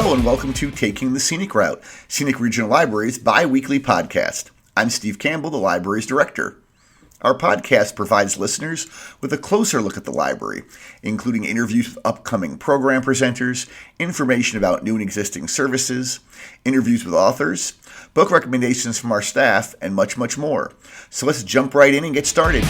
Hello and welcome to Taking the Scenic Route, Scenic Regional Library's bi-weekly podcast. I'm Steve Campbell, the library's director. Our podcast provides listeners with a closer look at the library, including interviews with upcoming program presenters, information about new and existing services, interviews with authors, book recommendations from our staff, and much, much more. So let's jump right in and get started.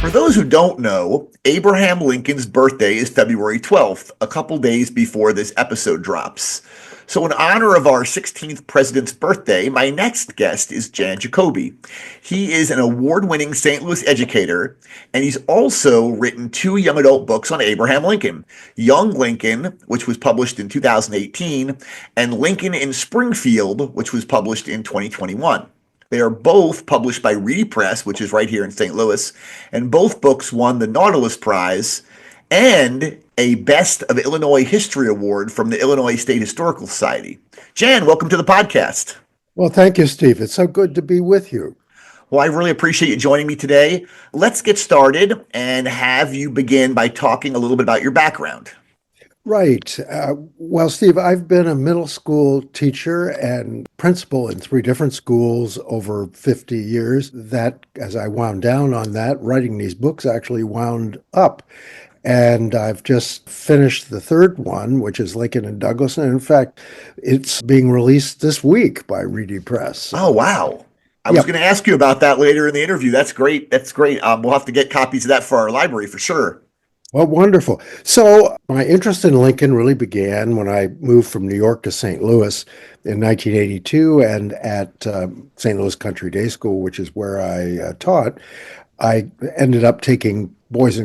For those who don't know, Abraham Lincoln's birthday is February 12th, a couple days before this episode drops. So in honor of our 16th president's birthday, my next guest is Jacobi. He is an award-winning St. Louis educator, and he's also written 2 young adult books on Abraham Lincoln. Young Lincoln, which was published in 2018, and Lincoln in Springfield, which was published in 2021. They are both published by Reedy Press, which is right here in St. Louis, and both books won the Nautilus Prize and a Best of Illinois History Award from the Illinois State Historical Society. Jan, welcome to the podcast. Well, thank you, Steve. It's so good to be with you. Well, I really appreciate you joining me today. Let's get started and have you begin by talking a little bit about your background. Right. Well, Steve, I've been a middle school teacher and principal in 3 different schools over 50 years. That, as I wound down on that, writing these books actually wound up. And I've just finished the 3rd one, which is Lincoln and Douglas. And in fact, it's being released this week by Reedy Press. Oh, wow. I was going to ask you about that later in the interview. That's great. That's great. We'll have to get copies of that for our library for sure. Well, wonderful. So my interest in Lincoln really began when I moved from New York to St. Louis in 1982, and at St. Louis Country Day School, which is where I taught, I ended up taking boys,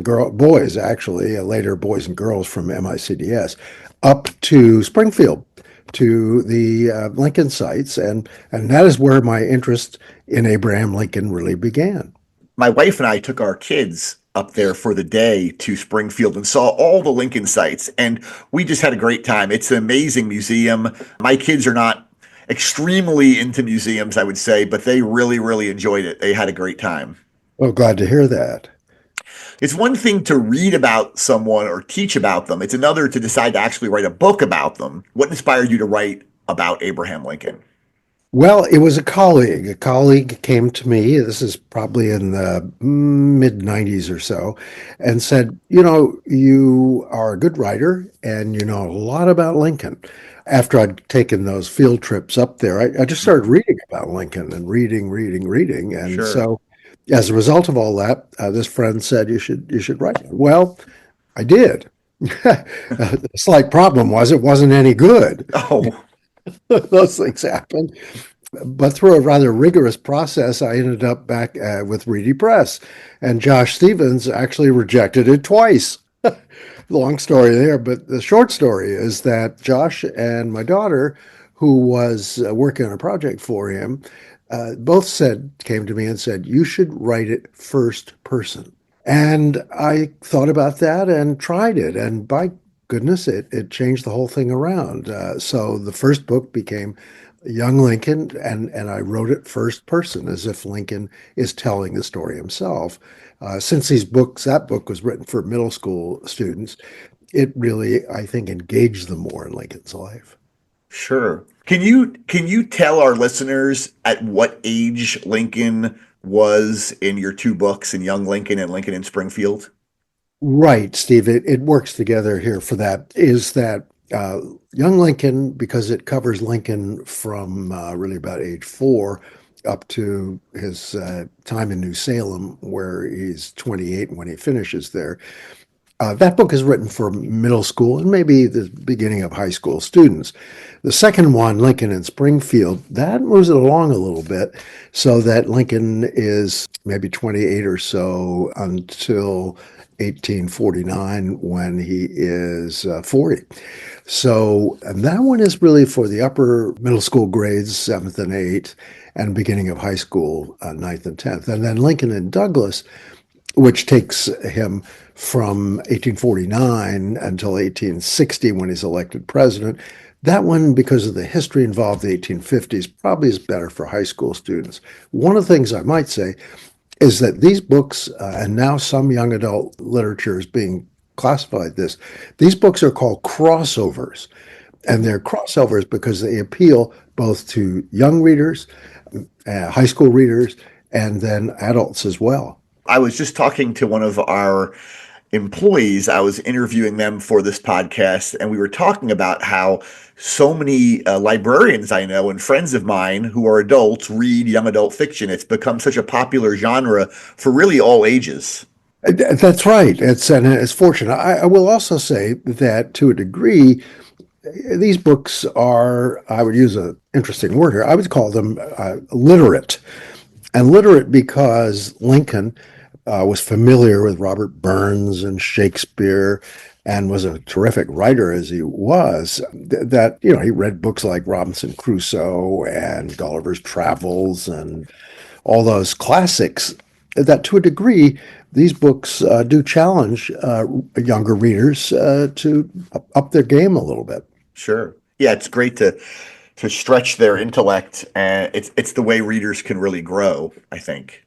actually, later boys and girls from MICDS, up to Springfield, to the Lincoln sites, and that is where my interest in Abraham Lincoln really began. My wife and I took our kids up there for the day to Springfield and saw all the Lincoln sites, and we just had a great time. It's an amazing museum. My kids are not extremely into museums, I would say, but they really, really enjoyed it. They had a great time. Well, glad to hear that. It's one thing to read about someone or teach about them. It's another to decide to actually write a book about them. What inspired you to write about Abraham Lincoln? Well, it was a colleague. A colleague came to me, this is probably in the mid-90s or so, and said, you are a good writer and you know a lot about Lincoln. After I'd taken those field trips up there, I just started reading about Lincoln and reading. And Sure. So as a result of all that, this friend said, you should write it. Well, I did. The slight problem was it wasn't any good. Oh, Those things happen. But through a rather rigorous process, I ended up back with Reedy Press. And Josh Stevens actually rejected it twice. Long story there, but the short story is that Josh and my daughter, who was working on a project for him, both came to me and said, you should write it first person. And I thought about that and tried it. And by goodness, it changed the whole thing around. So the first book became Young Lincoln, and I wrote it first person, as if Lincoln is telling the story himself. Since that book was written for middle school students, it really, I think, engaged them more in Lincoln's life. sure. Can you tell our listeners at what age Lincoln was in your 2 books, in Young Lincoln and Lincoln in Springfield? Right, Steve. It works together here for that, is that Young Lincoln, because it covers Lincoln from really about age 4 up to his time in New Salem, where he's 28 when he finishes there. That book is written for middle school and maybe the beginning of high school students. The second one, Lincoln in Springfield, that moves it along a little bit so that Lincoln is maybe 28 or so until 1849 when he is 40. So, and that one is really for the upper middle school grades, 7th and 8th, and beginning of high school, 9th and 10th. And then Lincoln and Douglas, which takes him from 1849 until 1860 when he's elected president. That one, because of the history involved, the 1850s, probably is better for high school students. One of the things I might say is that these books, and now some young adult literature is being classified this. These books are called crossovers, and they're crossovers because they appeal both to young readers, high school readers, and then adults as well. I was just talking to one of our employees. I was interviewing them for this podcast, and we were talking about how so many librarians I know and friends of mine who are adults read young adult fiction. It's become such a popular genre for really all ages. That's right. It's fortunate. I will also say that to a degree, these books are, I would use an interesting word here, I would call them literate. And literate because Lincoln was familiar with Robert Burns and Shakespeare and was a terrific writer as he was. That, he read books like Robinson Crusoe and Gulliver's Travels and all those classics. That to a degree, these books do challenge younger readers to up their game a little bit. Sure. Yeah, it's great to stretch their intellect, and it's the way readers can really grow, I think.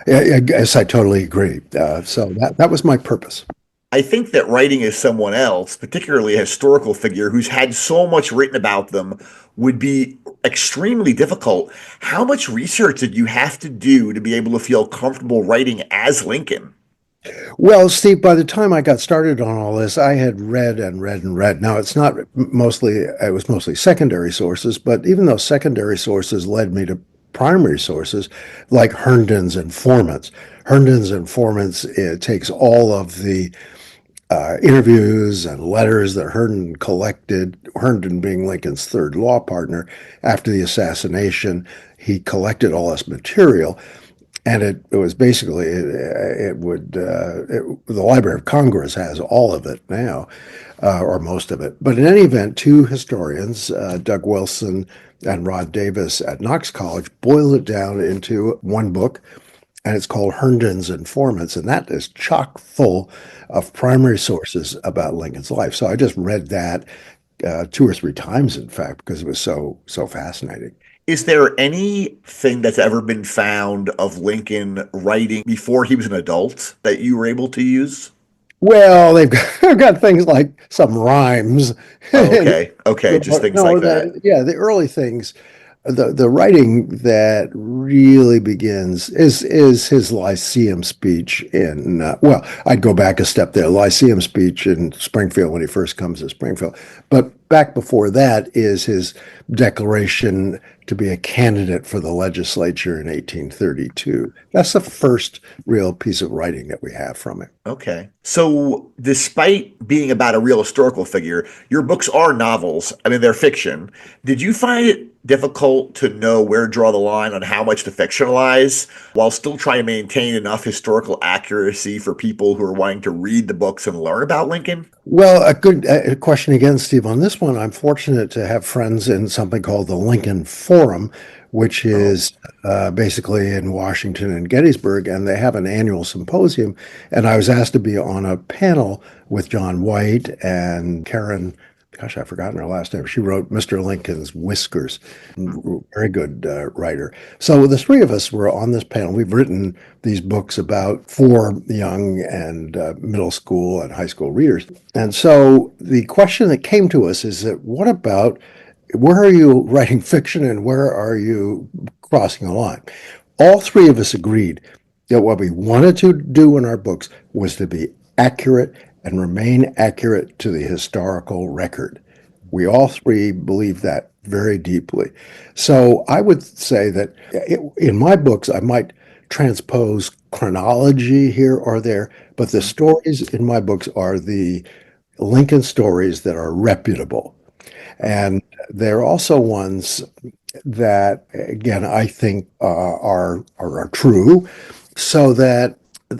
Yes, I totally agree. So that was my purpose. I think that writing as someone else, particularly a historical figure who's had so much written about them, would be extremely difficult. How much research did you have to do to be able to feel comfortable writing as Lincoln? Well, Steve, by the time I got started on all this, I had read and read and read. Now, it was mostly secondary sources, but even those secondary sources led me to primary sources like Herndon's Informants. Herndon's Informants, it takes all of the interviews and letters that Herndon collected, Herndon being Lincoln's third law partner after the assassination. He collected all this material. And it was basically the Library of Congress has all of it now, or most of it. But in any event, two historians, Doug Wilson and Rod Davis at Knox College, boiled it down into one book, and it's called Herndon's Informants, and that is chock full of primary sources about Lincoln's life. So I just read that two or three times, in fact, because it was so fascinating. Is there anything that's ever been found of Lincoln writing before he was an adult that you were able to use? Well, they've got things like some rhymes. Oh, okay, just things No, like that. yeah, the early things, the writing that really begins is his Lyceum speech in well, I'd go back a step there. Lyceum speech in Springfield when he first comes to Springfield, but back before that is his declaration to be a candidate for the legislature in 1832. That's the first real piece of writing that we have from him. Okay. So, despite being about a real historical figure, your books are novels. I mean, they're fiction. Did you find it difficult to know where to draw the line on how much to fictionalize while still trying to maintain enough historical accuracy for people who are wanting to read the books and learn about Lincoln? Well, a good question again, Steve. On this one, I'm fortunate to have friends in something called the Lincoln Forum, which is basically in Washington and Gettysburg, and they have an annual symposium. And I was asked to be on a panel with John White and Karen. Gosh, I've forgotten her last name. She wrote Mr. Lincoln's Whiskers. Very good writer. So the three of us were on this panel. We've written these books about for young and middle school and high school readers. And so the question that came to us is that what about where are you writing fiction and where are you crossing a line? All three of us agreed that what we wanted to do in our books was to be accurate and remain accurate to the historical record. We all three believe that very deeply. So I would say that in my books, I might transpose chronology here or there, but the stories in my books are the Lincoln stories that are reputable. And they're also ones that, again, I think are true, so that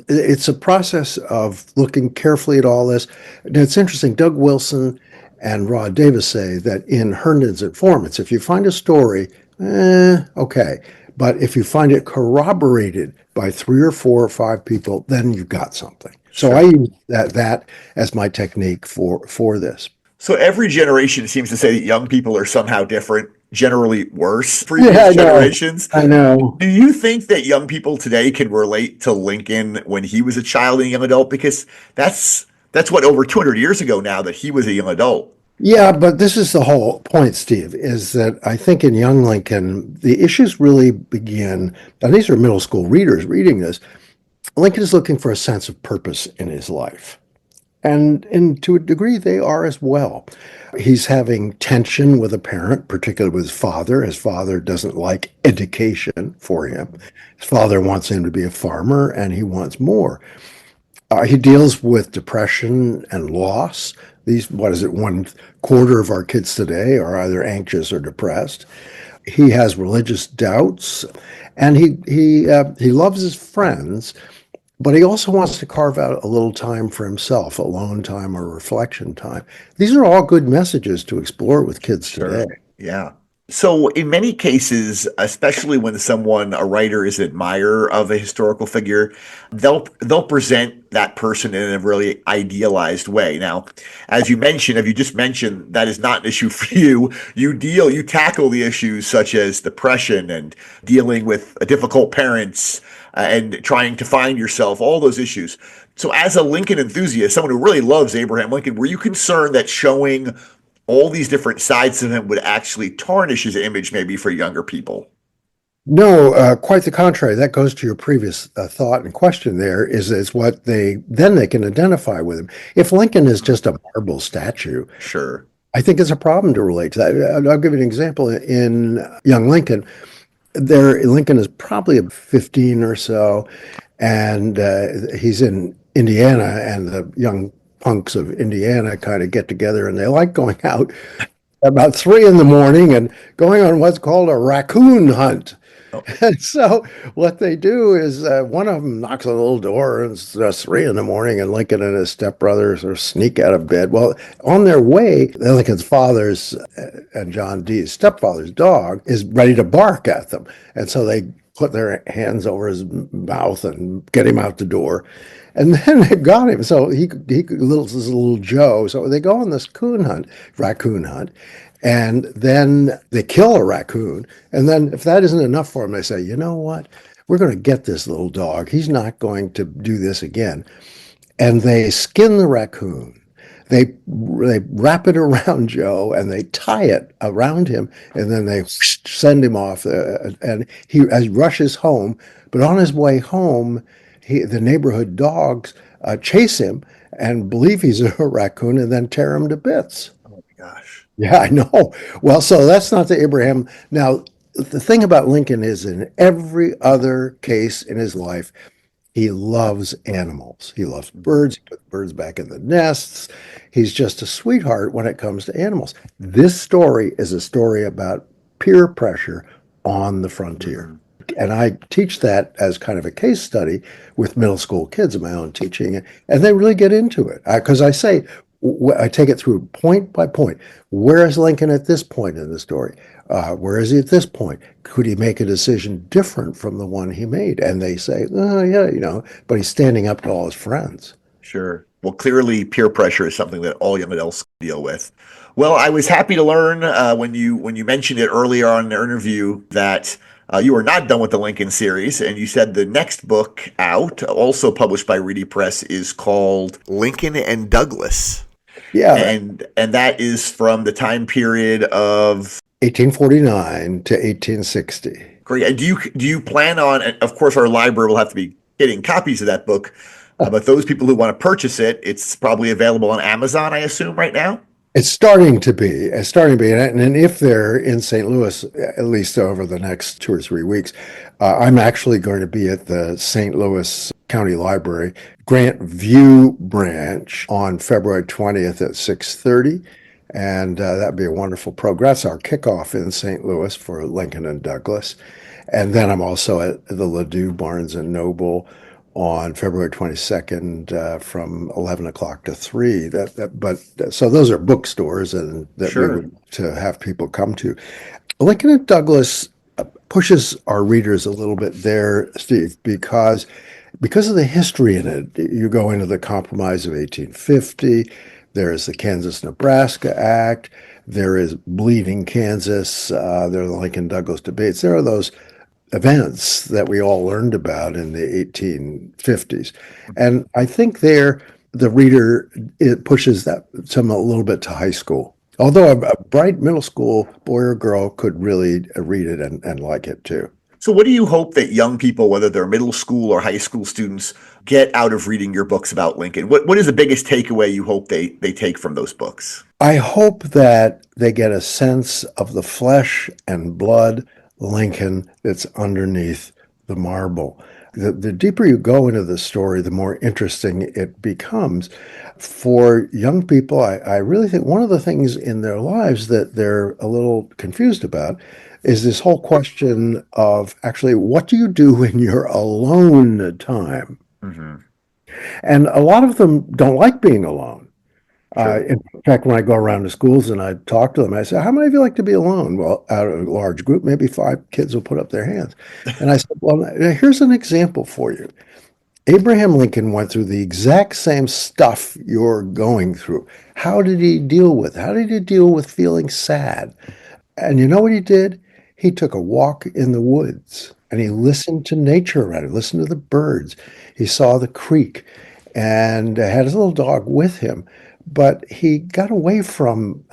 it's a process of looking carefully at all this. And it's interesting, Doug Wilson and Rod Davis say that in Herndon's Informants, if you find a story, okay. But if you find it corroborated by three or four or five people, then you've got something. So Sure. I use that as my technique for this. So every generation seems to say that young people are somehow different, generally worse Yeah, previous generations. I know. Do you think that young people today can relate to Lincoln when he was a child and young adult? Because that's That's what, over 200 years ago now that he was a young adult. Yeah, but this is the whole point, Steve, is that I think in young Lincoln, the issues really begin, and these are middle school readers reading this. Lincoln is looking for a sense of purpose in his life. And to a degree, they are as well. He's having tension with a parent, particularly with his father. His father doesn't like education for him. His father wants him to be a farmer, and he wants more. He deals with depression and loss. These, what is it, 1/4 of our kids today are either anxious or depressed. He has religious doubts, and he loves his friends, but he also wants to carve out a little time for himself, alone time or reflection time. These are all good messages to explore with kids today. Sure. Yeah. So in many cases, especially when a writer is an admirer of a historical figure, they'll present that person in a really idealized way. Now, as you just mentioned, that is not an issue for you. You tackle the issues such as depression and dealing with difficult parents, and trying to find yourself, all those issues. So as a Lincoln enthusiast, someone who really loves Abraham Lincoln, were you concerned that showing all these different sides of him would actually tarnish his image maybe for younger people? No, quite the contrary. That goes to your previous thought and question. There is what they can identify with him. If Lincoln is just a marble statue, Sure. I think it's a problem to relate to that. I'll give you an example. In Young Lincoln, Lincoln is probably 15 or so, and he's in Indiana, and the young punks of Indiana kind of get together, and they like going out about 3 in the morning and going on what's called a raccoon hunt. Oh, And so what they do is one of them knocks on the little door, and it's 3 in the morning, and Lincoln and his stepbrothers sort of sneak out of bed. Well, on their way, Lincoln's father's and John D's stepfather's dog is ready to bark at them. And so they put their hands over his mouth and get him out the door. And then they've got him. So this is little Joe. So they go on this raccoon hunt, and then they kill a raccoon. And then if that isn't enough for them, they say, you know what? We're going to get this little dog. He's not going to do this again. And they skin the raccoon. They wrap it around Joe, and they tie it around him, and then they send him off. And he rushes home. But on his way home, the neighborhood dogs chase him and believe he's a raccoon, and then tear him to bits. oh my gosh. Yeah, I know. Well, so that's not the Abraham. Now, the thing about Lincoln is, in every other case in his life, he loves animals. He loves birds. He puts birds back in the nests. He's just a sweetheart when it comes to animals. This story is a story about peer pressure on the frontier. Mhm. And I teach that as kind of a case study with middle school kids in my own teaching, and they really get into it. Because I say, I take it through point by point. Where is Lincoln at this point in the story? Where is he at this point? Could he make a decision different from the one he made? And they say, oh, yeah, but he's standing up to all his friends. Sure. Well, clearly peer pressure is something that all young adults deal with. Well, I was happy to learn when you mentioned it earlier on in the interview that you are not done with the Lincoln series, and you said the next book out, also published by Reedy Press, is called Lincoln and Douglas. Yeah, And that is from the time period of 1849 to 1860. great. And do you plan on? And of course, our library will have to be getting copies of that book. But those people who want to purchase it, it's probably available on Amazon, I assume, right now. It's starting to be. And if they're in St. Louis, at least over the next 2 or 3 weeks, I'm actually going to be at the St. Louis County Library Grant View branch on February 20th at 6:30. And that'd be a wonderful program. That's our kickoff in St. Louis for Lincoln and Douglas. And then I'm also at the Ladue Barnes and Noble on February 22nd from 11 o'clock to 3. So those are bookstores and that Sure. we would to have people come to. Lincoln and Douglas pushes our readers a little bit there, Steve, because of the history in it. You go into the Compromise of 1850. There is the Kansas-Nebraska Act. There is Bleeding Kansas. There are the Lincoln-Douglas debates. There are those events that we all learned about in the 1850s. And I think there the reader, it pushes that some a little bit to high school. Although a bright middle school boy or girl could really read it and like it too. So, what do you hope that young people, whether they're middle school or high school students, get out of reading your books about Lincoln? What is the biggest takeaway you hope they take from those books? I hope that they get a sense of the flesh and blood Lincoln that's underneath the marble. The deeper you go into the story, the more interesting it becomes. For young people, I really think one of the things in their lives that they're a little confused about is this whole question of actually, what do you do when you're alone time? Hmm. And a lot of them don't like being alone. Sure. In fact, when I go around to schools and I talk to them, I say, how many of you like to be alone? Well, out of a large group, maybe 5 kids will put up their hands. And I said, well, here's an example for you. Abraham Lincoln went through the exact same stuff you're going through. How did he deal with? How did he deal with feeling sad? And you know what he did? He took a walk in the woods and he listened to nature around him, listened to the birds. He saw the creek and had his little dog with him. But he got away from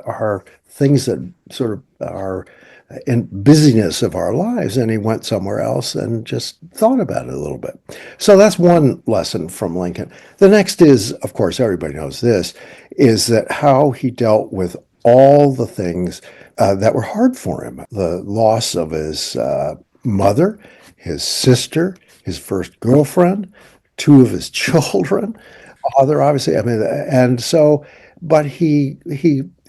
our things that sort of are in busyness of our lives, and he went somewhere else and just thought about it a little bit. So that's one lesson from Lincoln. The next is, of course, everybody knows this, is that how he dealt with all the things that were hard for him. The loss of his mother, his sister, his first girlfriend, two of his children, father, obviously. I mean, and so, but he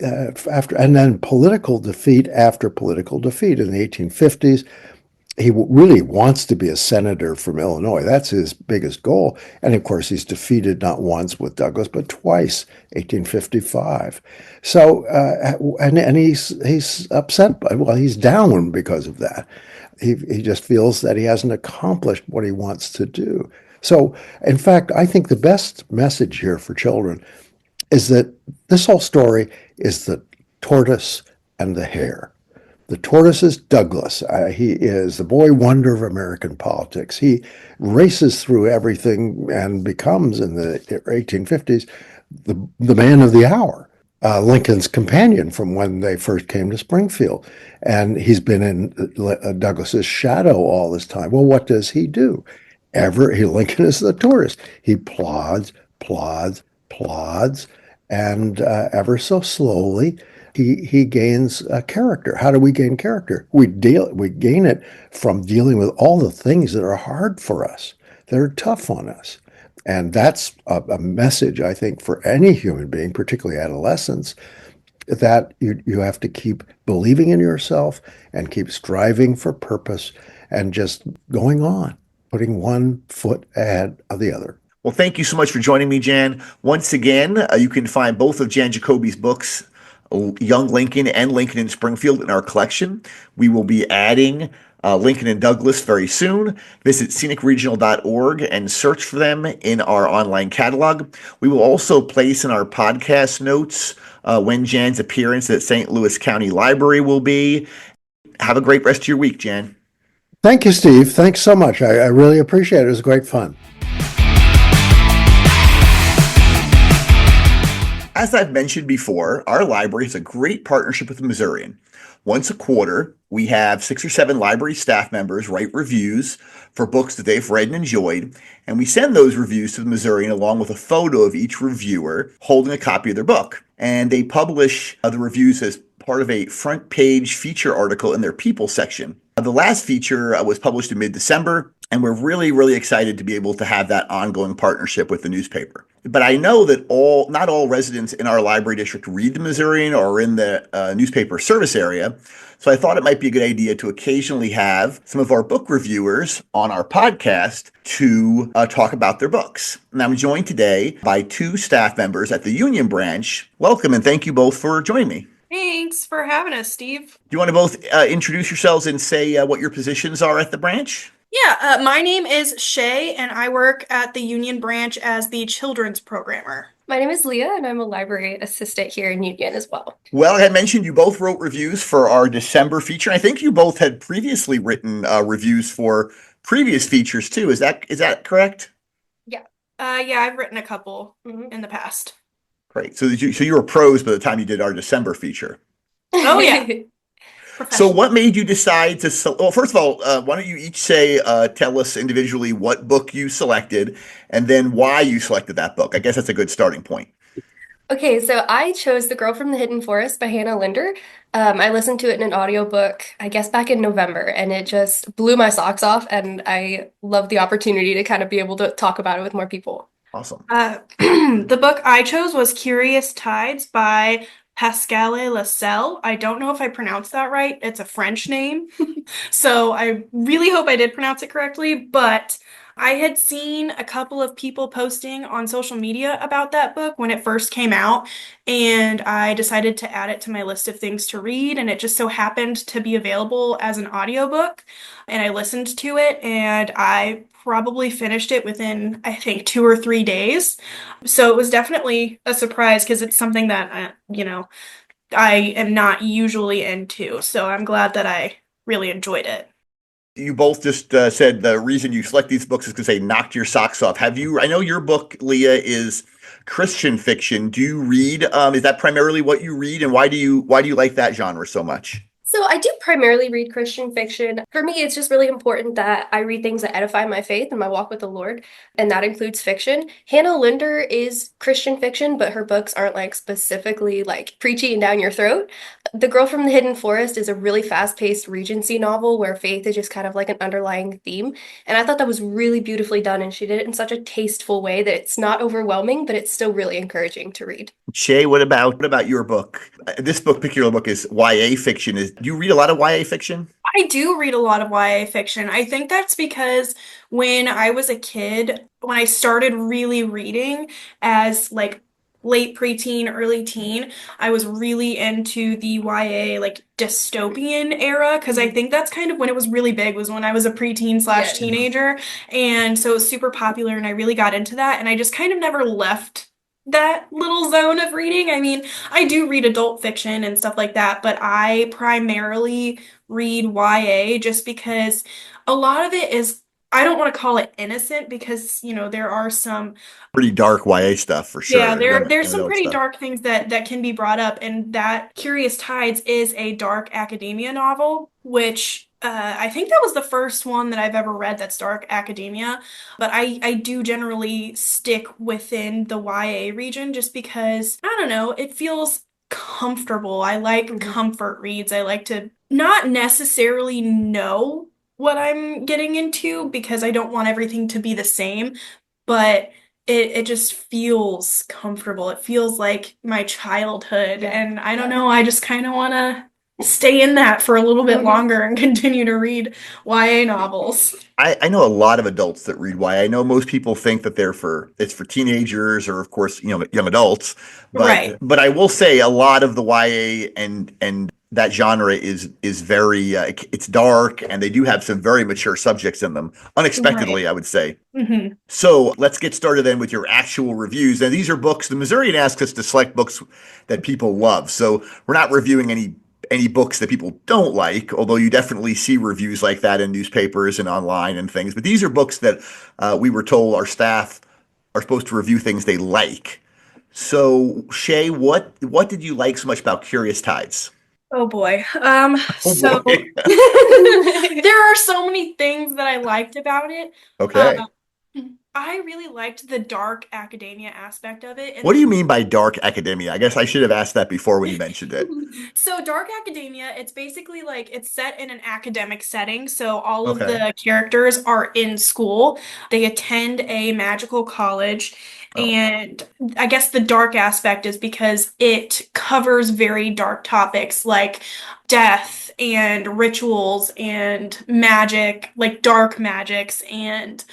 after and then political defeat after political defeat in the 1850s. He really wants to be a senator from Illinois. That's his biggest goal. And of course, he's defeated not once with Douglas, but twice, 1855. So, and he's upset by, well, he's down because of that. He just feels that he hasn't accomplished what he wants to do. So, in fact, I think the best message here for children is that this whole story is the tortoise and the hare. The tortoise is Douglas. He is the boy wonder of American politics. He races through everything and becomes, in the 1850s, the man of the hour. Lincoln's companion from when they first came to Springfield. And he's been in Douglas's shadow all this time. Well, what does he do? Lincoln is the tourist. He plods, plods, plods, and ever so slowly he gains character. How do we gain character? We gain it from dealing with all the things that are hard for us, that are tough on us. And that's a message, I think, for any human being, particularly adolescents, that you have to keep believing in yourself and keep striving for purpose and just going on, putting one foot ahead of the other. Well, thank you so much for joining me, Jan. Once again, you can find both of Jan Jacobi's books, Young Lincoln and Lincoln in Springfield, in our collection. We will be adding Lincoln and Douglas very soon. Visit scenicregional.org and search for them in our online catalog. We will also place in our podcast notes when Jan's appearance at St. Louis County Library will be. Have a great rest of your week, Jan. Thank you, Steve. Thanks so much. I really appreciate it. It was great fun. As I've mentioned before, our library has a great partnership with the Missourian. Once a quarter, we have 6 or 7 library staff members write reviews for books that they've read and enjoyed, and we send those reviews to the Missourian along with a photo of each reviewer holding a copy of their book. And they publish the reviews as part of a front page feature article in their People section. The last feature was published in mid-December, and we're really, really excited to be able to have that ongoing partnership with the newspaper. But I know that not all residents in our library district read the Missourian or are in the newspaper service area. So I thought it might be a good idea to occasionally have some of our book reviewers on our podcast to talk about their books. And I'm joined today by 2 staff members at the Union branch. Welcome, and thank you both for joining me. Thanks for having us, Steve. Do you want to both introduce yourselves and say what your positions are at the branch? Yeah, my name is Shea, and I work at the Union branch as the children's programmer. My name is Leah, and I'm a library assistant here in Union as well. Well, I had mentioned you both wrote reviews for our December feature. I think you both had previously written reviews for previous features too. Is that correct? Yeah. Yeah, I've written a couple Mhm. in the past. Great. So you were pros by the time you did our December feature. Oh yeah, So professional. what made you decide to well, first of all, why don't you each say tell us individually what book you selected and then why you selected that book. I guess that's a good starting point. Okay, so I chose The Girl from the Hidden Forest by Hannah Linder. I listened to it in an audiobook, I guess back in November, and it just blew my socks off, and I love the opportunity to kind of be able to talk about it with more people. Awesome. The book I chose was Curious Tides by Pascale Lacelle. I don't know if I pronounced that right. It's a French name. So I really hope I did pronounce it correctly, but I had seen a couple of people posting on social media about that book when it first came out, and I decided to add it to my list of things to read, and it just so happened to be available as an audiobook, and I listened to it, and I probably finished it within, I think, 2 or 3 days. So it was definitely a surprise because it's something that, I am not usually into. So I'm glad that I really enjoyed it. You both just said the reason you select these books is because they knocked your socks off. Have you? I know your book, Leah, is Christian fiction. Do you read? Is that primarily what you read, and why do you like that genre so much? So I do primarily read Christian fiction. For me, it's just really important that I read things that edify my faith and my walk with the Lord, and that includes fiction. Hannah Linder is Christian fiction, but her books aren't like specifically like preachy and down your throat. The Girl from the Hidden Forest is a really fast-paced Regency novel where faith is just kind of like an underlying theme, and I thought that was really beautifully done, and she did it in such a tasteful way that it's not overwhelming, but it's still really encouraging to read. Shay, what about your book? This particular book is YA fiction. Do you read a lot of YA fiction? I do read a lot of YA fiction. I think that's because when I was a kid, when I started really reading as like late preteen, early teen, I was really into the YA like dystopian era because I think that's kind of when it was really big was when I was a preteen slash Yes. teenager. And so it was super popular and I really got into that and I just kind of never left that little zone of reading. I mean, I do read adult fiction and stuff like that, but I primarily read YA just because a lot of it is, I don't want to call it innocent because, there are some, Pretty dark YA stuff for yeah, sure. there's Young some adult pretty stuff. dark things that can be brought up, and that Curious Tides is a dark academia novel, which I think that was the first one that I've ever read that's dark academia, but I do generally stick within the YA region just because, I don't know, it feels comfortable. I like Mhm. comfort reads. I like to not necessarily know what I'm getting into because I don't want everything to be the same, but it just feels comfortable. It feels like my childhood. Yeah. And I don't know, I just kind of want to stay in that for a little bit Mhm. longer and continue to read YA novels. I know a lot of adults that read YA. I know most people think that it's for teenagers or of course, young adults. Right. But I will say a lot of the YA and that genre is very it's dark and they do have some very mature subjects in them. Right. Unexpectedly, I would say. Hmm. So let's get started then with your actual reviews. Now, these are books. The Missourian asks us to select books that people love. So we're not reviewing any books that people don't like, although you definitely see reviews like that in newspapers and online and things. But these are books that we were told our staff are supposed to review things they like. So Shay, what did you like so much about Curious Tides? Oh boy. Oh So boy. there are so many things that I liked about it. Uh, Okay. I really liked the dark academia aspect of it, and What do you mean by dark academia? I guess I should have asked that before when you mentioned it. so dark academia, it's basically like it's set in an academic setting. So all of Okay. the characters are in school. They attend a magical college. Oh, And I guess the dark aspect is because it covers very dark topics like death and rituals and magic, like dark magics. And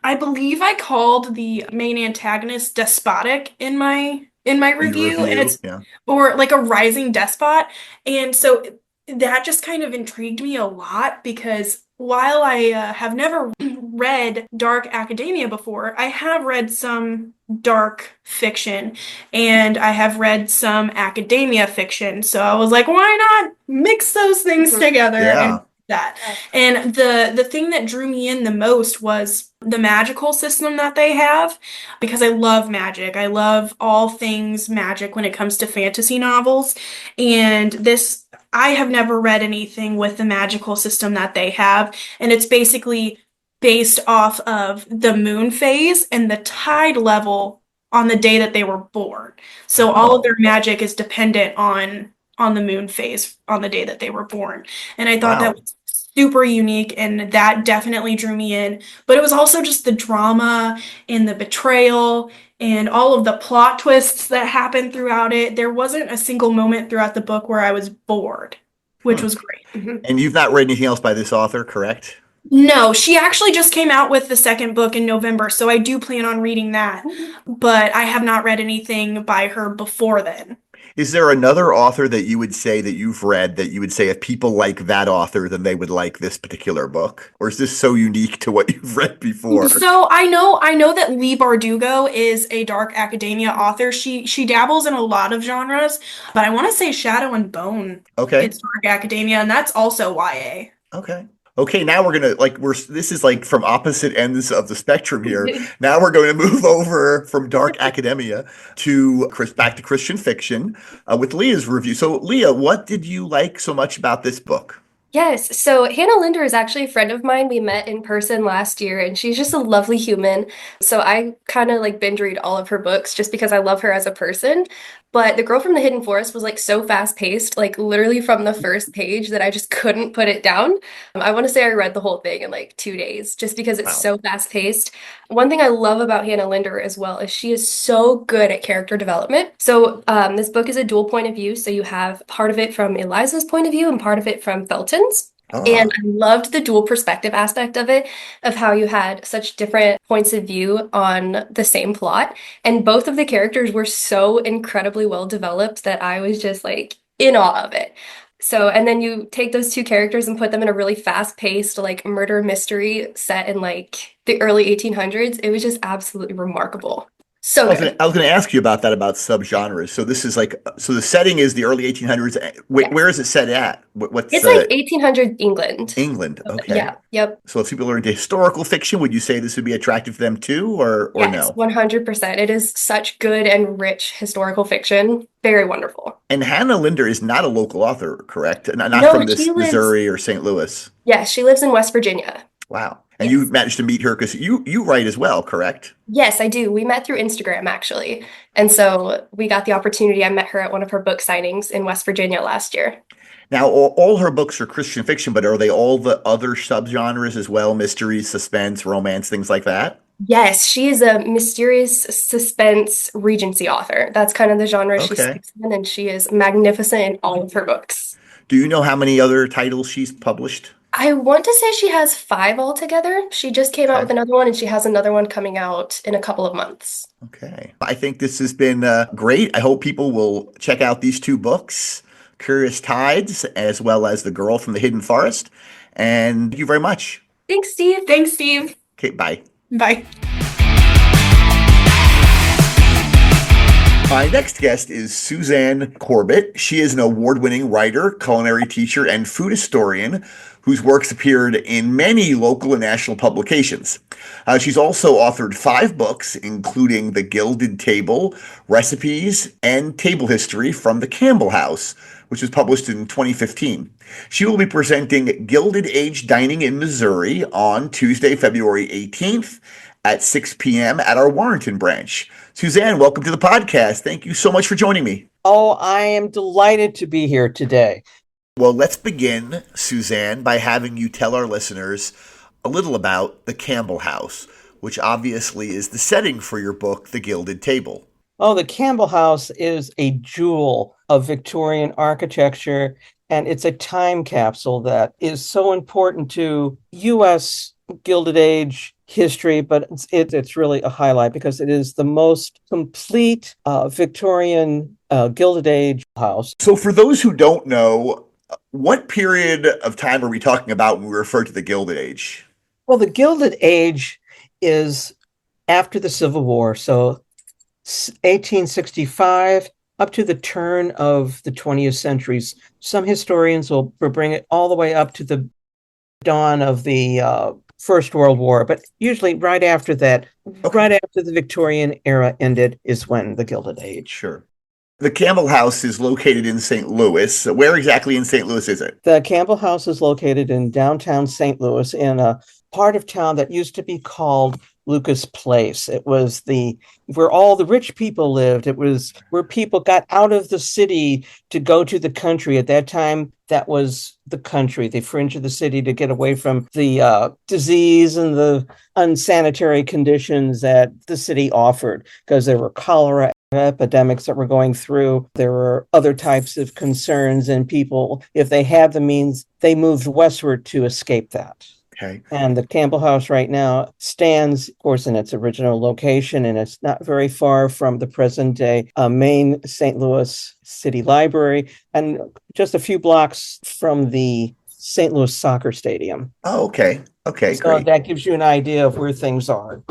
I believe I called the main antagonist despotic in my in your review, and review? it's Yeah. or like a rising despot. And so that just kind of intrigued me a lot because while I have never read dark academia before, I have read some dark fiction and I have read some academia fiction. So I was like, why not mix those things Mhm. together? And Yeah. that. And the thing that drew me in the most was the magical system that they have, because I love magic. I love all things magic when it comes to fantasy novels. And this, I have never read anything with the magical system that they have. And it's basically based off of the moon phase and the tide level on the day that they were born. So all of their magic is dependent on the moon phase on the day that they were born. And I thought Wow. that was super unique, and that definitely drew me in. But it was also just the drama and the betrayal and all of the plot twists that happened throughout it. There wasn't a single moment throughout the book where I was bored, which was great. And you've not read anything else by this author, correct? No, she actually just came out with the second book in November, so I do plan on reading that. But I have not read anything by her before then. Is there another author that you would say that you've read that you would say if people like that author, then they would like this particular book? Or is this so unique to what you've read before? So I know that Leigh Bardugo is a dark academia author. She dabbles in a lot of genres, but I want to say Shadow and Bone. Okay. It's dark academia, and that's also YA. Okay. Okay, now we're gonna this is like from opposite ends of the spectrum here. Now we're going to move over from dark academia to back to Christian fiction with Leah's review. So Leah, what did you like so much about this book? Yes, so Hannah Linder is actually a friend of mine. We met in person last year, and she's just a lovely human. So I kind of like binge read all of her books just because I love her as a person. But The Girl from the Hidden Forest was like so fast paced, like literally from the first page that I just couldn't put it down. I want to say I read the whole thing in like 2 days just because it's Wow. so fast paced. One thing I love about Hannah Linder as well is she is so good at character development. So this book is a dual point of view. So you have part of it from Eliza's point of view and part of it from Felton's. And I loved the dual perspective aspect of it, of how you had such different points of view on the same plot. And both of the characters were so incredibly well developed that I was just like in awe of it. So, and then you take those two characters and put them in a really fast-paced, like murder mystery set in like the early 1800s. It was just absolutely remarkable. So good. I was gonna ask you about that, about subgenres. So this is so the setting is the early 1800s. Where is it set at? What's It's like 1800s England. England? Okay. Yeah, yep. So if people are into historical fiction, would you say this would be attractive to them too, or Yes, no? 100%. It is such good and rich historical fiction. Very wonderful. And Hannah Linder is not a local author, correct? Not No, from this she lives- Missouri or St. Louis. Yeah, she lives in West Virginia. Wow. And Yes. you managed to meet her because you write as well, correct? Yes, I do. We met through Instagram, actually. And so we got the opportunity. I met her at one of her book signings in West Virginia last year. Now, all her books are Christian fiction, but are they all the other subgenres as well? Mystery, suspense, romance, things like that? Yes, she is a mysterious suspense Regency author. That's kind of the genre she Okay. speaks in, and she is magnificent in all of her books. Do you know how many other titles she's published? I want to say she has 5 altogether. She just came out Okay. with another one, and she has another one coming out in a couple of months. Okay. I think this has been great. I hope people will check out these two books, Curious Tides, as well as The Girl from the Hidden Forest. And thank you very much. Thanks, Steve. Thanks, Steve. Okay, bye. Bye. My next guest is Suzanne Corbett. She is an award-winning writer, culinary teacher, and food historian whose works appeared in many local and national publications. She's also authored 5 books, including The Gilded Table, Recipes, and Table History from the Campbell House, which was published in 2015. She will be presenting Gilded Age Dining in Missouri on Tuesday, February 18th at 6 p.m. at our Warrenton branch. Suzanne, welcome to the podcast. Thank you so much for joining me. Oh, I am delighted to be here today. Well, let's begin, Suzanne, by having you tell our listeners a little about the Campbell House, which obviously is the setting for your book, The Gilded Table. Oh, the Campbell House is a jewel of Victorian architecture, and it's a time capsule that is so important to U.S. Gilded Age history, but it's really a highlight because it is the most complete Victorian Gilded Age house. So for those who don't know, what period of time are we talking about when we refer to the Gilded Age? Well, the Gilded Age is after the Civil War, so 1865 up to the turn of the 20th century. Some historians will bring it all the way up to the dawn of the First World War, but usually right after that, right after the Victorian era ended, is when the Gilded Age. Sure. The Campbell House is located in St. Louis. Where exactly in St. Louis is it? The Campbell House is located in downtown St. Louis in a part of town that used to be called Lucas Place. It was where all the rich people lived. It was where people got out of the city to go to the country. At that time, that was the country, the fringe of the city, to get away from the disease and the unsanitary conditions that the city offered, because there were cholera epidemics that were going through. There were other types of concerns, and people, if they had the means, they moved westward to escape that. Okay. And the Campbell House right now stands, of course, in its original location, and it's not very far from the present day main St. Louis City Library, and just a few blocks from the St. Louis Soccer Stadium. Oh, okay. Okay, So great. that gives you an idea of where things are.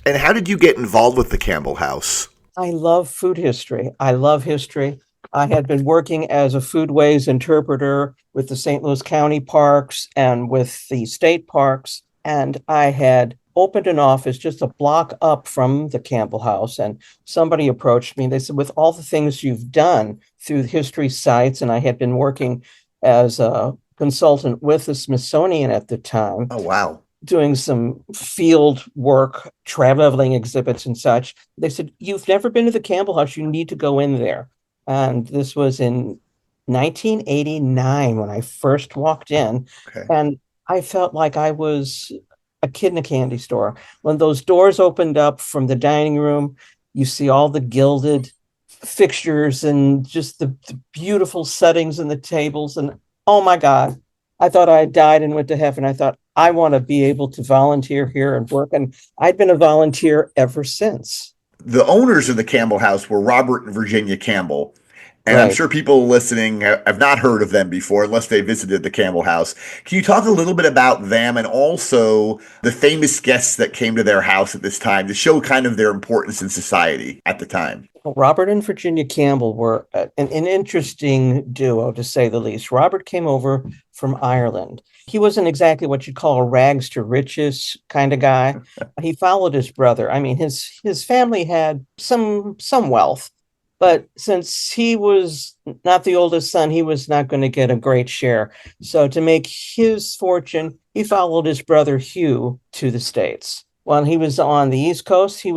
And how did you get involved with the Campbell House? I love food history. I love history. I had been working as a foodways interpreter with the St. Louis County Parks and with the state parks. And I had opened an office just a block up from the Campbell House. And somebody approached me. They said, with all the things you've done through the history sites, and I had been working as a consultant with the Smithsonian at the time. Oh, wow. Doing some field work, traveling exhibits and such. They said, you've never been to the Campbell House, you need to go in there. And this was in 1989 when I first walked in. Okay. And I felt like I was a kid in a candy store. When those doors opened up from the dining room, you see all the gilded fixtures and just the beautiful settings and the tables. And oh my God, I thought I died and went to heaven. I thought, I want to be able to volunteer here and work. And I'd been a volunteer ever since. The owners of the Campbell House were Robert and Virginia Campbell. And I'm Right. sure people listening have not heard of them before unless they visited the Campbell House. Can you talk a little bit about them and also the famous guests that came to their house at this time to show kind of their importance in society at the time? Robert and Virginia Campbell were an interesting duo, to say the least. Robert came over from Ireland. He wasn't exactly what you'd call a rags to riches kind of guy. He followed his brother. I mean, his family had some wealth, but since he was not the oldest son, he was not going to get a great share. So to make his fortune, he followed his brother Hugh to the States. While he was on the East Coast, he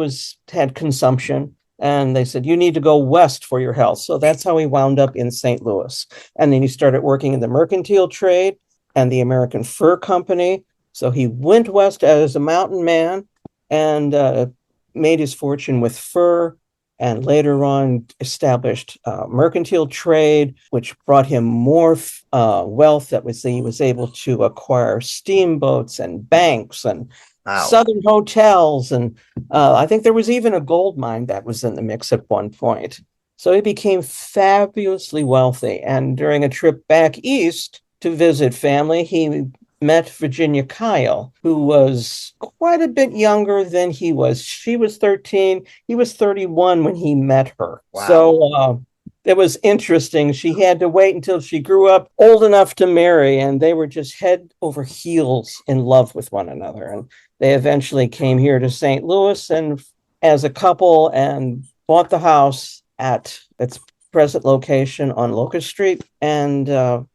had consumption. And they said, you need to go west for your health. So that's how he wound up in St. Louis. And then he started working in the mercantile trade and the American Fur Company. So he went west as a mountain man and made his fortune with fur, and later on established mercantile trade, which brought him more wealth. He was able to acquire steamboats and banks and Wow. Southern hotels. And I think there was even a gold mine that was in the mix at one point. So he became fabulously wealthy. And during a trip back east to visit family, he met Virginia Kyle, who was quite a bit younger than he was. She was 13. He was 31 when he met her. Wow. So it was interesting. She had to wait until she grew up old enough to marry, and they were just head over heels in love with one another. And they eventually came here to St. Louis and as a couple and bought the house at its present location on Locust Street and had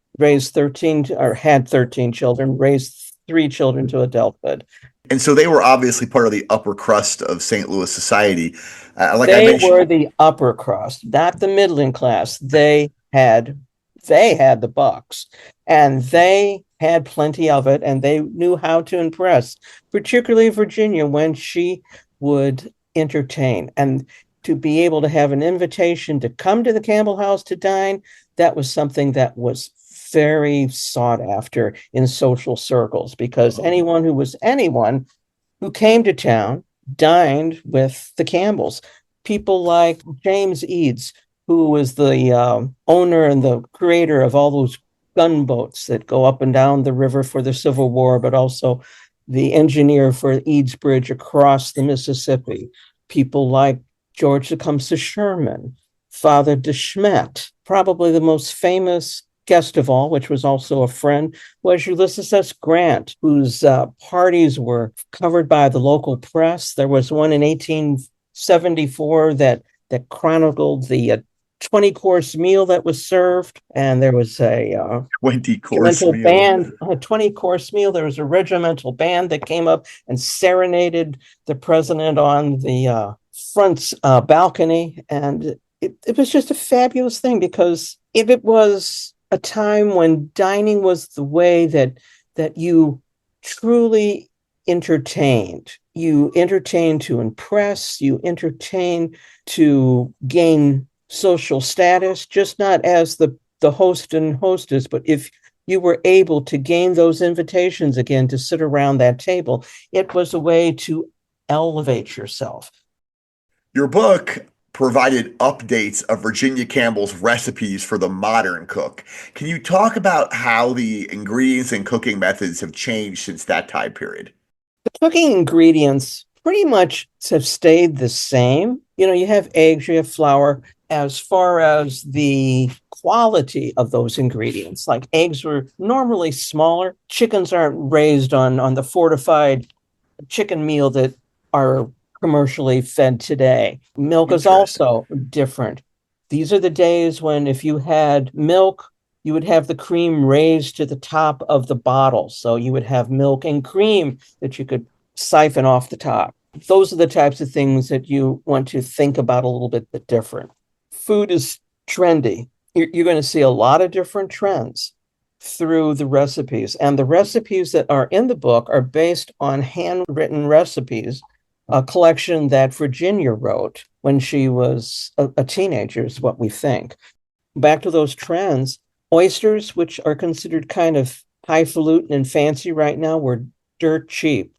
13 children, raised 3 children to adulthood. And so they were obviously part of the upper crust of St. Louis society. They were the upper crust, not the middling class. They had the bucks, and they had plenty of it, and they knew how to impress, particularly Virginia when she would entertain. And to be able to have an invitation to come to the Campbell House to dine, that was something that was very sought after in social circles, because anyone who came to town dined with the Campbells. People like James Eads, who was the owner and the creator of all those gunboats that go up and down the river for the Civil War, but also the engineer for Eads Bridge across the Mississippi. People like George Tecumseh Sherman, Father De Smet, probably the most famous guest of all, which was also a friend, was Ulysses S. Grant, whose parties were covered by the local press. There was one in 1874 that chronicled the 20-course meal that was served, and there was a 20-course regimental meal. band, a 20-course meal. There was a regimental band that came up and serenaded the president on the front balcony, and it was just a fabulous thing, because if it was a time when dining was the way that you truly entertained. You entertained to impress, you entertained to gain social status, just not as the host and hostess, but if you were able to gain those invitations again to sit around that table, it was a way to elevate yourself. Your book provided updates of Virginia Campbell's recipes for the modern cook. Can you talk about how the ingredients and cooking methods have changed since that time period? The cooking ingredients pretty much have stayed the same. You know, you have eggs, you have flour. As far as the quality of those ingredients, like eggs were normally smaller. Chickens aren't raised on the fortified chicken meal that are commercially fed today. Milk is also different. These are the days when if you had milk, you would have the cream raised to the top of the bottle. So you would have milk and cream that you could siphon off the top. Those are the types of things that you want to think about a little bit different. Food is trendy. You're going to see a lot of different trends through the recipes. And the recipes that are in the book are based on handwritten recipes, a collection that Virginia wrote when she was a teenager, is what we think. Back to those trends, oysters, which are considered kind of highfalutin and fancy right now, were dirt cheap.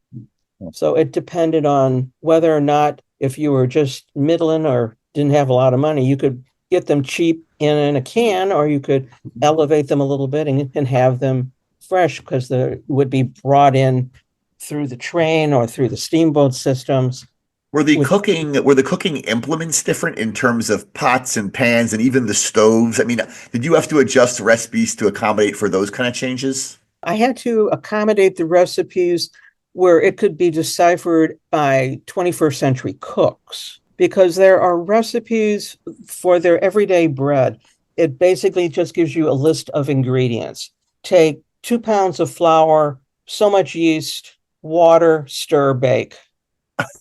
So it depended on whether or not, if you were just middling or didn't have a lot of money, you could get them cheap in a can, or you could elevate them a little bit and have them fresh, because they would be brought in through the train or through the steamboat systems. Were the cooking implements different in terms of pots and pans and even the stoves? I mean, did you have to adjust recipes to accommodate for those kind of changes? I had to accommodate the recipes where it could be deciphered by 21st century cooks, because there are recipes for their everyday bread. It basically just gives you a list of ingredients. Take 2 pounds of flour, so much yeast, water, stir, bake.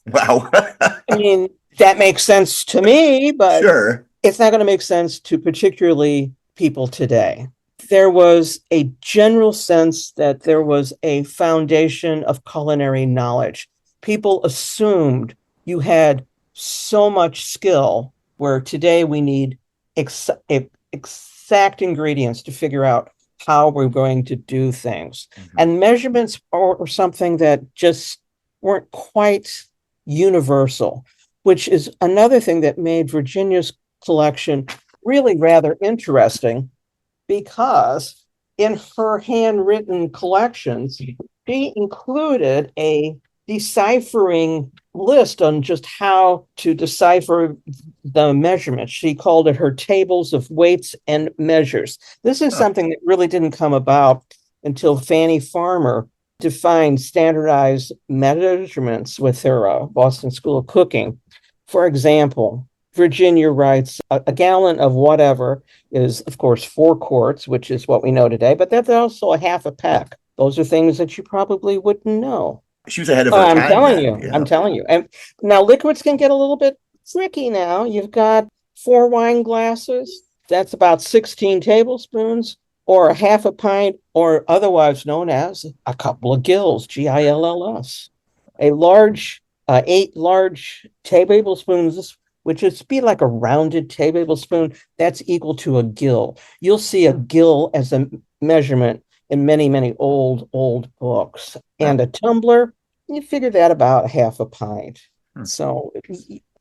Wow. I mean, that makes sense to me, but Sure. It's not going to make sense to particularly people today. There was a general sense that there was a foundation of culinary knowledge. People assumed you had so much skill, where today we need exact ingredients to figure out how we're going to do things. Mm-hmm. And measurements are something that just weren't quite universal, which is another thing that made Virginia's collection really rather interesting, because in her handwritten collections, she included a deciphering list on just how to decipher the measurements. She called it her tables of weights and measures. This is something that really didn't come about until Fanny Farmer defined standardized measurements with her Boston School of Cooking. For example, Virginia writes a gallon of whatever is, of course, 4 quarts, which is what we know today, but that's also a half a peck. Those are things that you probably wouldn't know. She was ahead of her time. I'm telling you. And now liquids can get a little bit tricky now. You've got 4 wine glasses. That's about 16 tablespoons, or a half a pint, or otherwise known as a couple of gills, Gills. A large, 8 large tablespoons, which is be like a rounded tablespoon, that's equal to a gill. You'll see a gill as a measurement in many, many old books. And a tumbler, you figure that about half a pint. So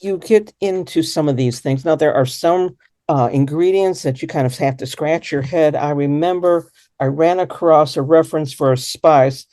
you get into some of these things. Now, there are some ingredients that you kind of have to scratch your head. I remember I ran across a reference for a spice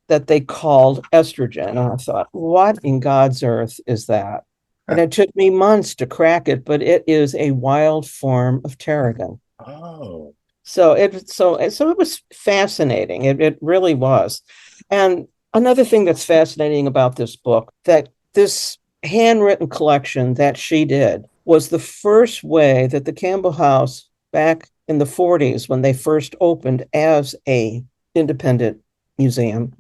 that they called estrogen. And I thought, what in God's earth is that? And it took me months to crack it, but it is a wild form of tarragon. Oh. So it was fascinating. It really was. And another thing that's fascinating about this book, that this handwritten collection that she did was the first way that the Campbell House back in the 40s, when they first opened as a independent museum,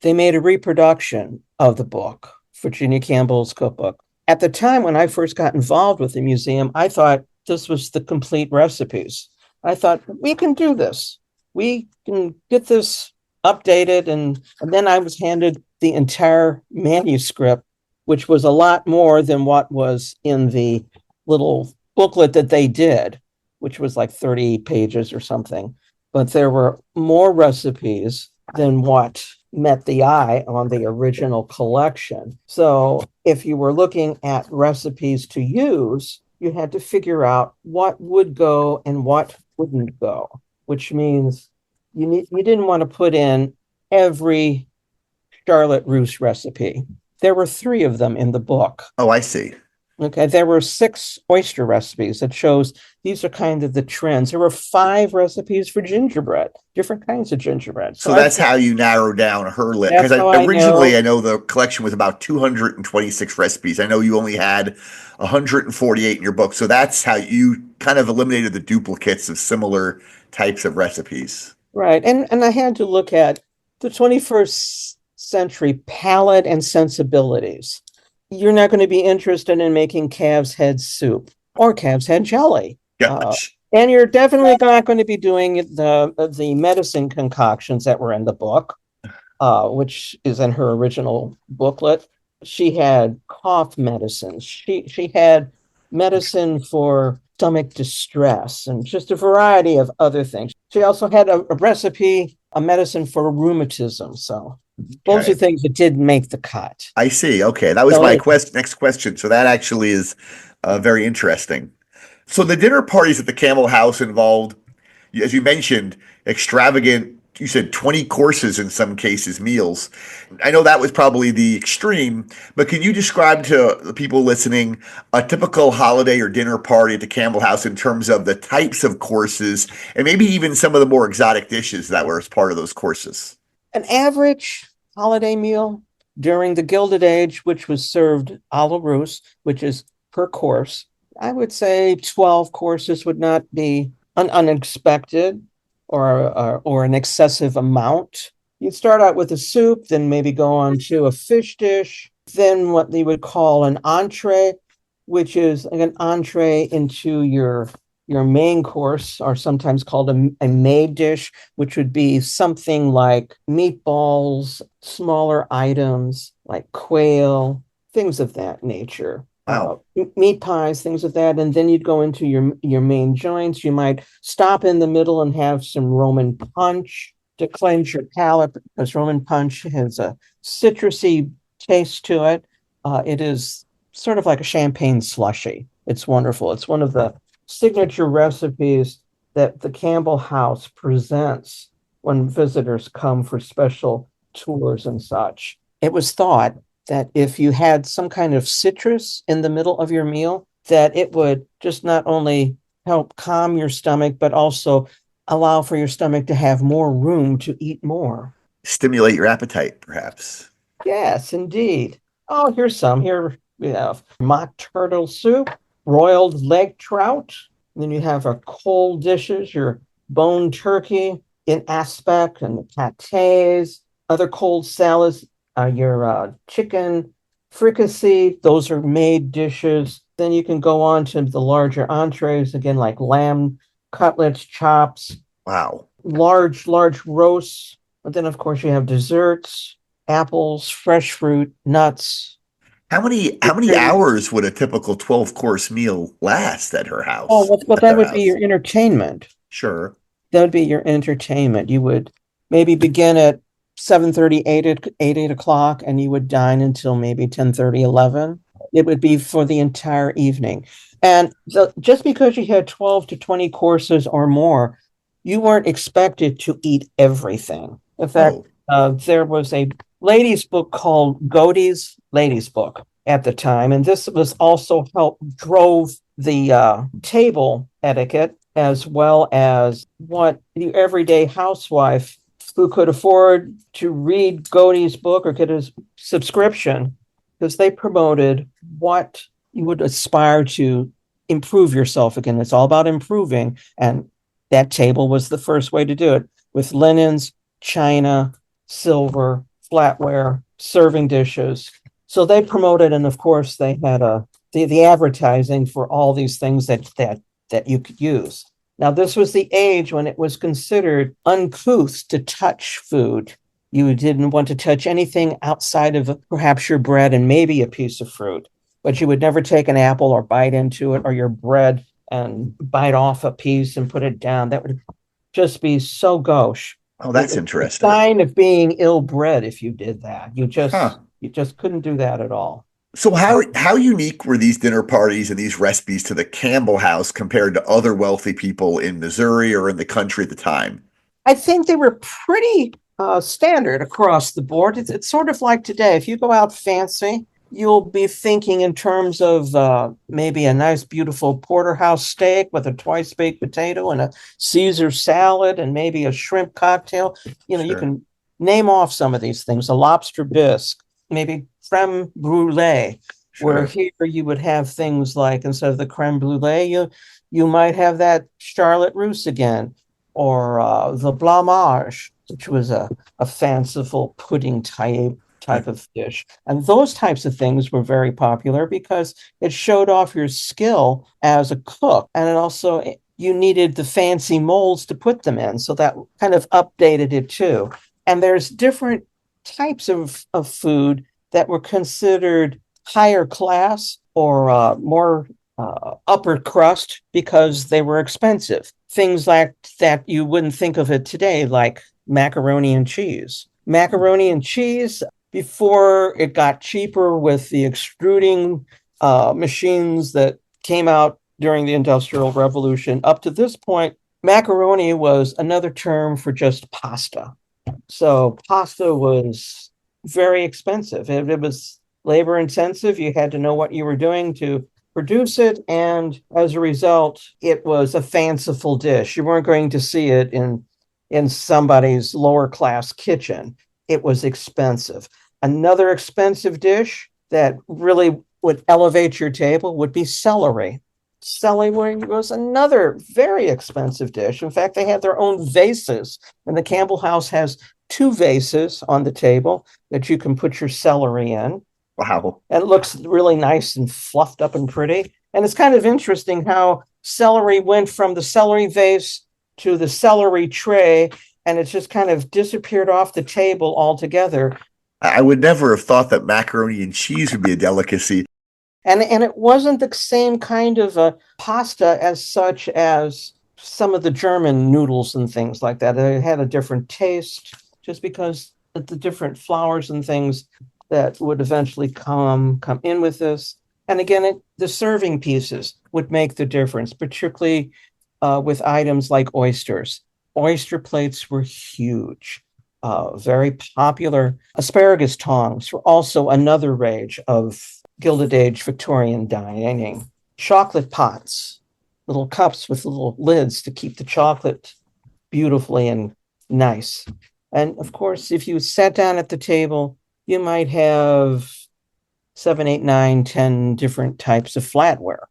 they made a reproduction of the book, Virginia Campbell's cookbook. At the time when I first got involved with the museum, I thought this was the complete recipes. I thought, we can do this. We can get this updated. And then I was handed the entire manuscript, which was a lot more than what was in the little booklet that they did, which was like 30 pages or something. But there were more recipes than what met the eye on the original collection. So if you were looking at recipes to use, you had to figure out what would go and what wouldn't go, which means you didn't want to put in every Charlotte Russe recipe. There were 3 of them in the book. Oh, I see. Okay, there were 6 oyster recipes that shows these are kind of the trends. There were 5 recipes for gingerbread, different kinds of gingerbread. So that's how you narrow down her list. That's Because how I originally, know. I know the collection was about 226 recipes. I know you only had 148 in your book. So that's how you kind of eliminated the duplicates of similar types of recipes. Right. And I had to look at the 21st century palate and sensibilities. You're not going to be interested in making calf's head soup or calf's head jelly. Gotcha. And you're definitely not going to be doing the medicine concoctions that were in the book, which is in her original booklet. She had cough medicines. She had medicine for stomach distress and just a variety of other things. She also had a recipe, a medicine for rheumatism. So those Okay. are things that didn't make the cut. I see. Okay. That was So my it- next question. So that actually is very interesting. So the dinner parties at the Camel House involved, as you mentioned, extravagant, you said 20 courses in some cases, meals. I know that was probably the extreme, but can you describe to the people listening a typical holiday or dinner party at the Campbell House in terms of the types of courses and maybe even some of the more exotic dishes that were as part of those courses? An average holiday meal during the Gilded Age, which was served a la Russe, which is per course, I would say 12 courses would not be unexpected or an excessive amount. You'd start out with a soup, then maybe go on to a fish dish, then what they would call an entree, which is an entree into your main course, or sometimes called a made dish, which would be something like meatballs, smaller items like quail, things of that nature. Wow. Meat pies, things of that. And then you'd go into your main joints. You might stop in the middle and have some Roman punch to cleanse your palate, because Roman punch has a citrusy taste to it. It is sort of like a champagne slushy. It's wonderful. It's one of the signature recipes that the Campbell House presents when visitors come for special tours and such. It was thought that if you had some kind of citrus in the middle of your meal, that it would just not only help calm your stomach, but also allow for your stomach to have more room to eat more. Stimulate your appetite, perhaps. Yes, indeed. Oh, here's some. Here we have mock turtle soup, broiled leg trout. And then you have our cold dishes, your bone turkey in aspic and pâtés, other cold salads, your chicken fricassee. Those are made dishes. Then you can go on to the larger entrees, again, like lamb cutlets, chops, Wow. large roasts. But then, of course, you have desserts, apples, fresh fruit, nuts. How many hours would a typical 12-course meal last at her house? Oh, well, At that their would be house? your entertainment. Sure. That would be your entertainment. You would maybe begin at 7:30, 8 o'clock, and you would dine until maybe 10:30, 11. It would be for the entire evening. And just because you had 12 to 20 courses or more, you weren't expected to eat everything. In fact, there was a ladies' book called Godey's Ladies' Book at the time, and this was also drove the table etiquette. as well as what the everyday housewife who could afford to read Godey's book or get a subscription, because they promoted what you would aspire to improve yourself again. It's all about improving. And that table was the first way to do it, with linens, china, silver, flatware, serving dishes. So they promoted, and of course they had the advertising for all these things that you could use. Now, this was the age when it was considered uncouth to touch food. You didn't want to touch anything outside of perhaps your bread and maybe a piece of fruit, but you would never take an apple or bite into it, or your bread and bite off a piece and put it down. That would just be so gauche. Oh, that's It's interesting. a sign of being ill-bred if you did that. You Huh. just couldn't do that at all. So how unique were these dinner parties and these recipes to the Campbell house compared to other wealthy people in Missouri or in the country at the time? I think they were pretty standard across the board. It's sort of like today. If you go out fancy, you'll be thinking in terms of maybe a nice, beautiful porterhouse steak with a twice-baked potato and a Caesar salad and maybe a shrimp cocktail. You Sure. can name off some of these things, a lobster bisque, maybe creme brulee, where Sure. here you would have things like, instead of the creme brulee, you might have that Charlotte Russe again, or the blamage, which was a fanciful pudding type of dish. And those types of things were very popular because it showed off your skill as a cook. And it also, you needed the fancy molds to put them in. So that kind of updated it too. And there's different types of food that were considered higher class or more upper crust because they were expensive. Things like that you wouldn't think of it today, like macaroni and cheese. Macaroni and cheese, before it got cheaper with the extruding machines that came out during the Industrial Revolution, up to this point, macaroni was another term for just pasta. So pasta was very expensive. It was labor intensive. You had to know what you were doing to produce it. And as a result, it was a fanciful dish. You weren't going to see it in somebody's lower class kitchen. It was expensive. Another expensive dish that really would elevate your table would be celery. Celery was another very expensive dish. In fact, they had their own vases, and the Campbell House has 2 vases on the table that you can put your celery in. Wow. And it looks really nice and fluffed up and pretty. And it's kind of interesting how celery went from the celery vase to the celery tray, and it just kind of disappeared off the table altogether. I would never have thought that macaroni and cheese would be a delicacy. And it wasn't the same kind of a pasta as such as some of the German noodles and things like that. It had a different taste just because of the different flours and things that would eventually come in with this. And again, the serving pieces would make the difference, particularly with items like oysters. Oyster plates were huge, very popular. Asparagus tongs were also another rage of Gilded Age Victorian dining. Chocolate pots, little cups with little lids to keep the chocolate beautifully and nice. And of course, if you sat down at the table, you might have 7, 8, 9, 10 different types of flatware.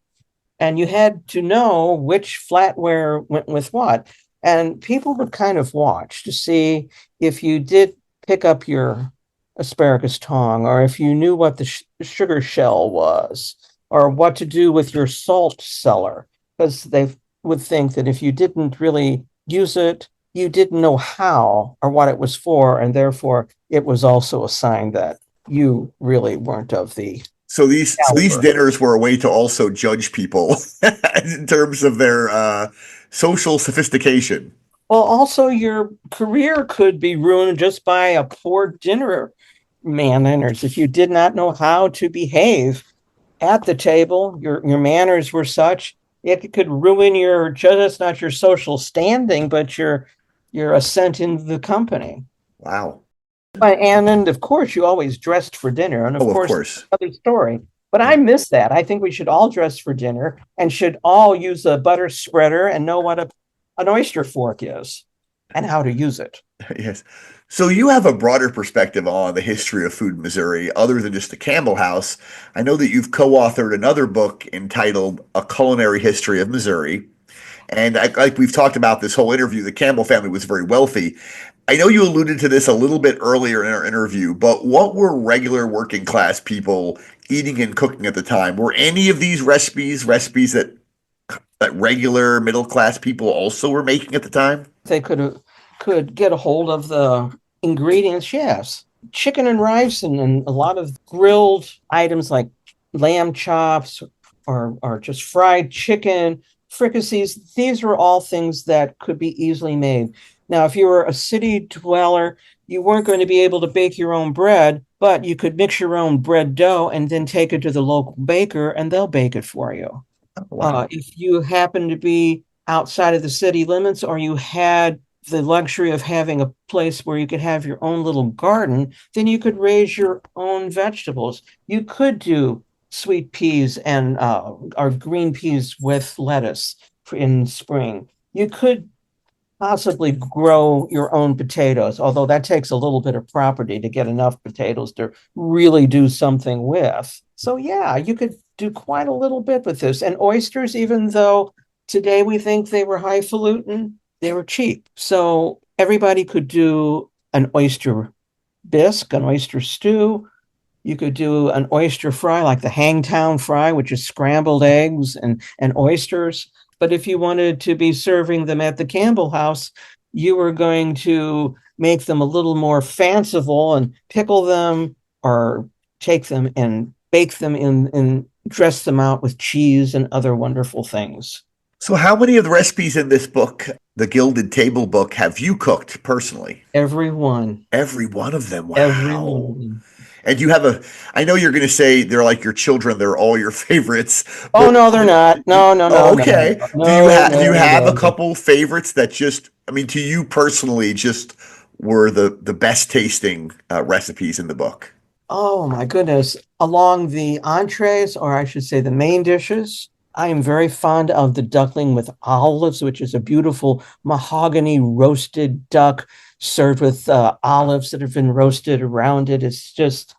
And you had to know which flatware went with what. And people would kind of watch to see if you did pick up your asparagus tong, or if you knew what the sugar shell was, or what to do with your salt cellar, because they would think that if you didn't really use it, you didn't know how or what it was for, and therefore it was also a sign that you really weren't of the So these caliber. dinners were a way to also judge people in terms of their social sophistication. Well, also your career could be ruined just by a poor dinner manners. If you did not know how to behave at the table, your manners were such, it could ruin your, just not your social standing, but your ascent into the company. Wow. And then, of course, you always dressed for dinner. And of Oh, of course, course. another story. But I miss that. I think we should all dress for dinner and should all use a butter spreader and know what an oyster fork is and how to use it. Yes. So you have a broader perspective on the history of food in Missouri, other than just the Campbell House. I know that you've co-authored another book entitled A Culinary History of Missouri. And like we've talked about this whole interview, the Campbell family was very wealthy. I know you alluded to this a little bit earlier in our interview, but what were regular working class people eating and cooking at the time? Were any of these recipes that regular middle class people also were making at the time? They could get a hold of the ingredients, yes. Chicken and rice and a lot of grilled items like lamb chops or just fried chicken, fricassees. These were all things that could be easily made. Now, if you were a city dweller, you weren't going to be able to bake your own bread, but you could mix your own bread dough and then take it to the local baker and they'll bake it for you. Oh, wow. If you happen to be outside of the city limits or you had the luxury of having a place where you could have your own little garden, then you could raise your own vegetables. You could do sweet peas and or green peas with lettuce in spring. You could possibly grow your own potatoes, although that takes a little bit of property to get enough potatoes to really do something with. So yeah, you could do quite a little bit with this. And oysters, even though today we think they were highfalutin, they were cheap. So everybody could do an oyster bisque, an oyster stew. You could do an oyster fry like the Hangtown fry, which is scrambled eggs and oysters. But if you wanted to be serving them at the Campbell House, you were going to make them a little more fanciful and pickle them or take them and bake them and dress them out with cheese and other wonderful things. So how many of the recipes in this book, the Gilded Table book, have you cooked personally? Every one. Every one of them. Wow. Every one. And you have I know you're going to say they're like your children, they're all your favorites. Oh, no, they're not. No. Okay. No, Do you have a couple favorites that just, I mean, to you personally, just were the best tasting recipes in the book? Oh, my goodness. Along the entrees, or I should say the main dishes, I am very fond of the duckling with olives, which is a beautiful mahogany roasted duck served with olives that have been roasted around it. It's just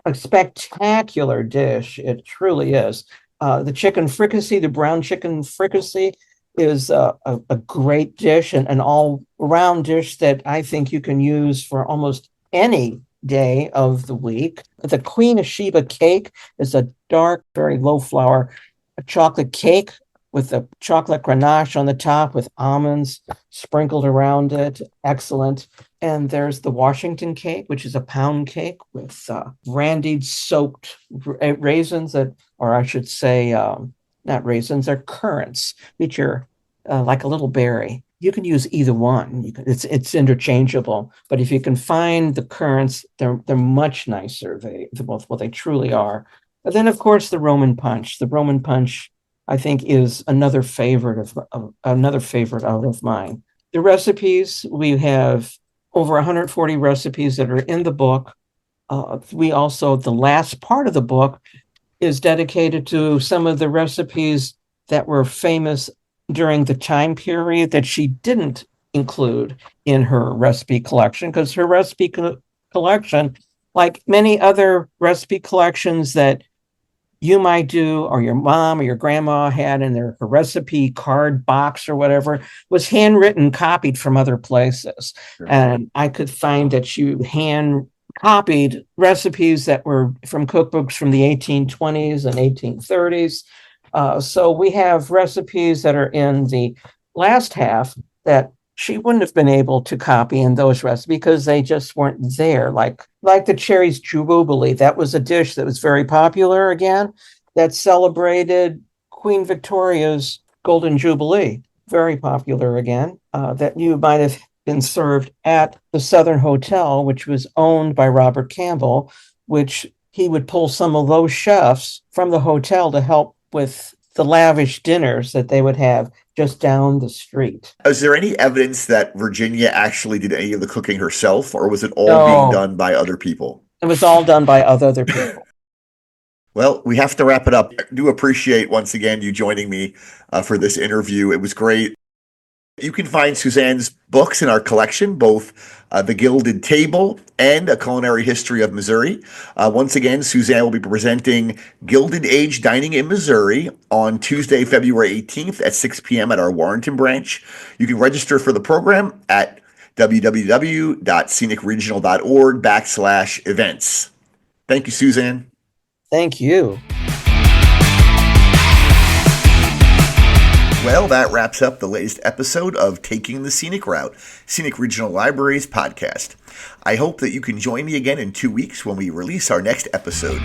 a spectacular dish. It truly is. The chicken fricassee, the brown chicken fricassee, is a great dish and an all-around dish that I think you can use for almost any day of the week. The Queen of Sheba cake is a dark, very low flour chocolate cake with a chocolate ganache on the top with almonds sprinkled around it. Excellent. And there's the Washington cake, which is a pound cake with brandied soaked raisins that, or I should say, not raisins, they're currants, which are like a little berry. You can use either one. It's interchangeable. But if you can find the currants, they're much nicer. They're both, well, they truly are. And then, of course, the Roman punch. The Roman punch, I think, is another favorite of mine. The recipes, we have over 140 recipes that are in the book. We also, the last part of the book is dedicated to some of the recipes that were famous during the time period that she didn't include in her recipe collection, because her recipe collection, like many other recipe collections that you might do, or your mom or your grandma had in their recipe card box or whatever, was handwritten, copied from other places. Sure. And I could find that she hand copied recipes that were from cookbooks from the 1820s and 1830s. So we have recipes that are in the last half that she wouldn't have been able to copy in those recipes because they just weren't there. Like the cherries jubilee, that was a dish that was very popular again, that celebrated Queen Victoria's Golden Jubilee. Very popular again, that you might have been served at the Southern Hotel, which was owned by Robert Campbell, which he would pull some of those chefs from the hotel to help with the lavish dinners that they would have just down the street. Is there any evidence that Virginia actually did any of the cooking herself, or was it all being done by other people? It was all done by other people. Well, we have to wrap it up. I do appreciate once again you joining me for this interview. It was great. You can find Suzanne's books in our collection, both The Gilded Table and A Culinary History of Missouri. Once again, Suzanne will be presenting Gilded Age Dining in Missouri on Tuesday, February 18th at 6 p.m. at our Warrenton branch. You can register for the program at www.scenicregional.org/events. Thank you, Suzanne. Thank you. Well, that wraps up the latest episode of Taking the Scenic Route, Scenic Regional Library's podcast. I hope that you can join me again in 2 weeks when we release our next episode.